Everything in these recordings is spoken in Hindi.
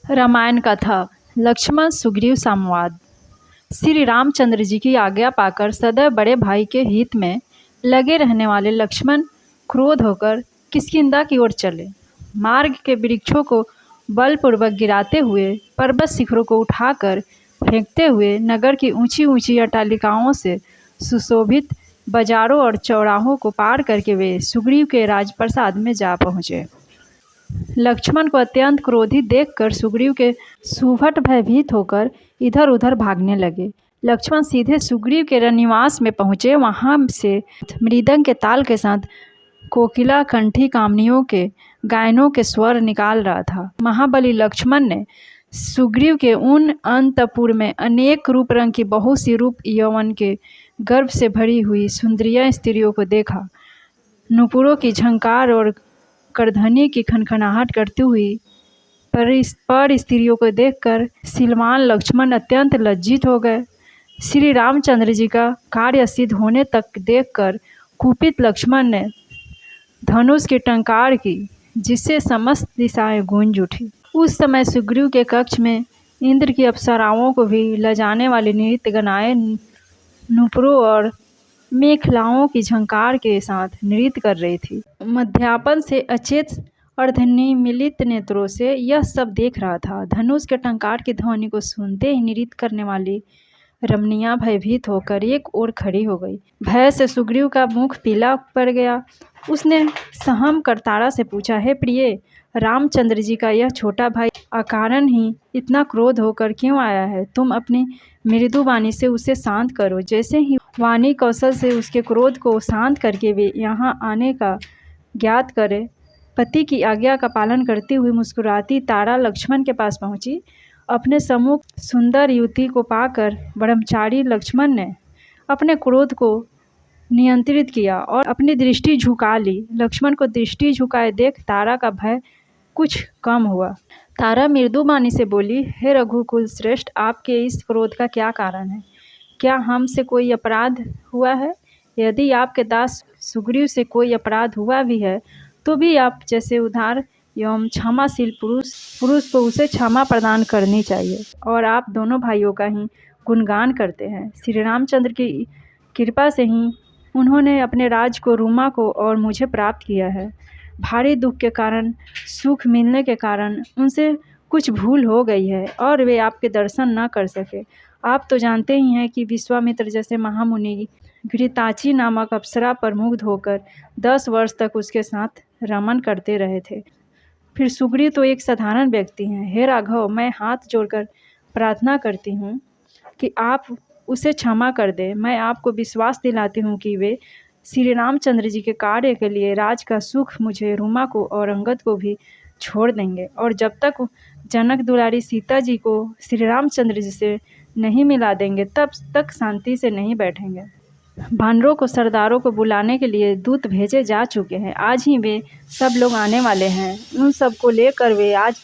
रामायण कथा लक्ष्मण सुग्रीव संवाद। श्री रामचंद्र जी की आज्ञा पाकर सदैव बड़े भाई के हित में लगे रहने वाले लक्ष्मण क्रोध होकर किष्किंधा की ओर चले। मार्ग के वृक्षों को बलपूर्वक गिराते हुए, पर्वत शिखरों को उठाकर फेंकते हुए, नगर की ऊंची ऊंची अट्टालिकाओं से सुशोभित बाजारों और चौराहों को पार करके वे सुग्रीव के राजप्रासाद में जा पहुँचे। लक्ष्मण को अत्यंत क्रोधित देखकर सुग्रीव के सुभट भयभीत होकर इधर उधर भागने लगे। लक्ष्मण सीधे सुग्रीव के निवास में पहुँचे। वहाँ से मृदंग के ताल के साथ कोकिला कंठी कामनियों के गायनों के स्वर निकाल रहा था। महाबली लक्ष्मण ने सुग्रीव के उन अंतपुर में अनेक रूप रंग की बहुत सी रूप यौवन के गर्भ से भरी हुई सुंदरिया स्त्रियों को देखा। नुपुरों की झंकार और करधनी की खनखनाहट करती हुई पर स्त्रियों को देखकर सिलवान लक्ष्मण अत्यंत लज्जित हो गए। श्री रामचंद्र जी का कार्य सिद्ध होने तक देखकर कुपित लक्ष्मण ने धनुष की टंकार की, जिससे समस्त दिशाएं गूंज उठी। उस समय सुग्रीव के कक्ष में इंद्र की अप्सराओं को भी लजाने वाली नृत्य गनाएं नुपुरों और मेखलाओं की झंकार के साथ नृत्य कर रही थी। मध्यापन से अचेत अर्धनिमीलित नेत्रों से यह सब देख रहा था। धनुष के टंकार की ध्वनि को सुनते ही नृत्य करने वाली रमणिया भयभीत होकर एक ओर खड़ी हो गई। भय से सुग्रीव का मुख पीला पड़ गया। उसने सहम कर तारा से पूछा, हे प्रिय, रामचंद्र जी का यह छोटा भाई अकारण ही इतना क्रोध होकर क्यों आया है? तुम अपनी मृदु वाणी से उसे शांत करो। जैसे ही वाणी कौशल से उसके क्रोध को शांत करके वे यहाँ आने का ज्ञात करे। पति की आज्ञा का पालन करती हुई मुस्कुराती तारा लक्ष्मण के पास पहुंची। अपने सम्मुख सुंदर युवती को पाकर ब्रह्मचारी लक्ष्मण ने अपने क्रोध को नियंत्रित किया और अपनी दृष्टि झुका ली। लक्ष्मण को दृष्टि झुकाए देख तारा का भय कुछ कम हुआ। तारा मृदु वाणी से बोली, हे रघुकुल श्रेष्ठ, आपके इस क्रोध का क्या कारण है? क्या हमसे कोई अपराध हुआ है? यदि आपके दास सुग्रीव से कोई अपराध हुआ भी है तो भी आप जैसे उदार एवं क्षमाशील पुरुष को उसे क्षमा प्रदान करनी चाहिए। और आप दोनों भाइयों का ही गुणगान करते हैं। श्री रामचंद्र की कृपा से ही उन्होंने अपने राज को, रूमा को और मुझे प्राप्त किया है। भारी दुख के कारण, सुख मिलने के कारण उनसे कुछ भूल हो गई है और वे आपके दर्शन न कर सके। आप तो जानते ही हैं कि विश्वामित्र जैसे महामुनि घृताची नामक अप्सरा पर मुग्ध होकर 10 वर्ष तक उसके साथ रमन करते रहे थे। फिर सुग्रीव तो एक साधारण व्यक्ति हैं। हे राघव, मैं हाथ जोड़कर प्रार्थना करती हूँ कि आप उसे क्षमा कर दें। मैं आपको विश्वास दिलाती हूँ कि वे श्री रामचंद्र जी के कार्य के लिए राज का सुख मुझे, रूमा को और अंगद को भी छोड़ देंगे। और जब तक जनक दुलारी सीता जी को श्री रामचंद्र जी से नहीं मिला देंगे तब तक शांति से नहीं बैठेंगे। वानरों को, सरदारों को बुलाने के लिए दूत भेजे जा चुके हैं। आज ही वे सब लोग आने वाले हैं। उन सब को लेकर वे आज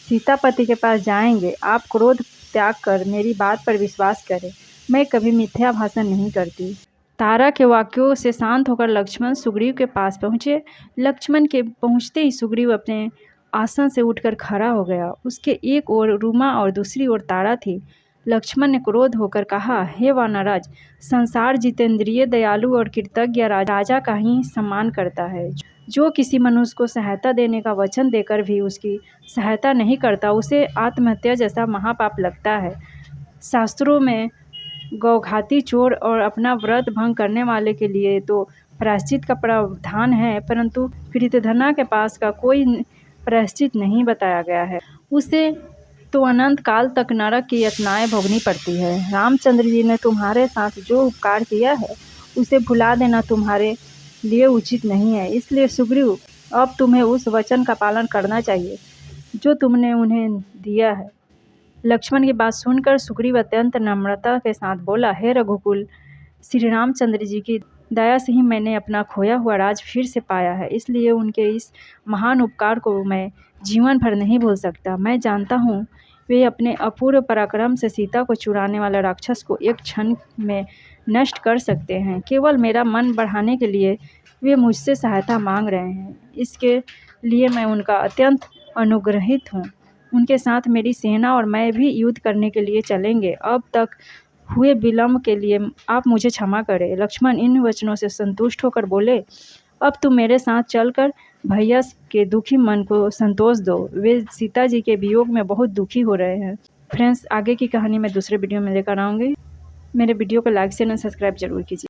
सीतापति के पास जाएंगे। आप क्रोध त्याग कर मेरी बात पर विश्वास करें। मैं कभी मिथ्या भाषण नहीं करती। तारा के वाक्यों से शांत होकर लक्ष्मण सुग्रीव के पास पहुँचे। लक्ष्मण के पहुँचते ही सुग्रीव अपने आसन से उठकर खड़ा हो गया। उसके एक ओर रूमा और दूसरी ओर तारा थी। लक्ष्मण ने क्रोध होकर कहा, हे वानराज, संसार जितेंद्रिय, दयालु और कृतज्ञ राजा का ही सम्मान करता है। जो किसी मनुष्य को सहायता देने का वचन देकर भी उसकी सहायता नहीं करता, उसे आत्महत्या जैसा महापाप लगता है। शास्त्रों में गौघाती, चोर और अपना व्रत भंग करने वाले के लिए तो प्रायश्चित का प्रावधान है, परंतु कृतघ्ना के पास का कोई प्रायश्चित नहीं बताया गया है। उसे तो अनंत काल तक नरक की यातनाएं भोगनी पड़ती है। रामचंद्र जी ने तुम्हारे साथ जो उपकार किया है उसे भुला देना तुम्हारे लिए उचित नहीं है। इसलिए सुग्रीव, अब तुम्हें उस वचन का पालन करना चाहिए जो तुमने उन्हें दिया है। लक्ष्मण की बात सुनकर सुग्रीव अत्यंत नम्रता के साथ बोला, हे रघुकुल, श्री रामचंद्र जी की दया से ही मैंने अपना खोया हुआ राज फिर से पाया है। इसलिए उनके इस महान उपकार को मैं जीवन भर नहीं भूल सकता। मैं जानता हूँ वे अपने अपूर्व पराक्रम से सीता को चुराने वाले राक्षस को एक क्षण में नष्ट कर सकते हैं। केवल मेरा मन बढ़ाने के लिए वे मुझसे सहायता मांग रहे हैं। इसके लिए मैं उनका अत्यंत अनुग्रहित हूँ। उनके साथ मेरी सेना और मैं भी युद्ध करने के लिए चलेंगे। अब तक हुए विलम्ब के लिए आप मुझे क्षमा करें। लक्ष्मण इन वचनों से संतुष्ट होकर बोले, अब तुम मेरे साथ चलकर भैया के दुखी मन को संतोष दो। वे सीता जी के वियोग में बहुत दुखी हो रहे हैं। फ्रेंड्स, आगे की कहानी मैं दूसरे वीडियो में लेकर आऊँगी। मेरे वीडियो को लाइक शेयर और सब्सक्राइब जरूर कीजिए।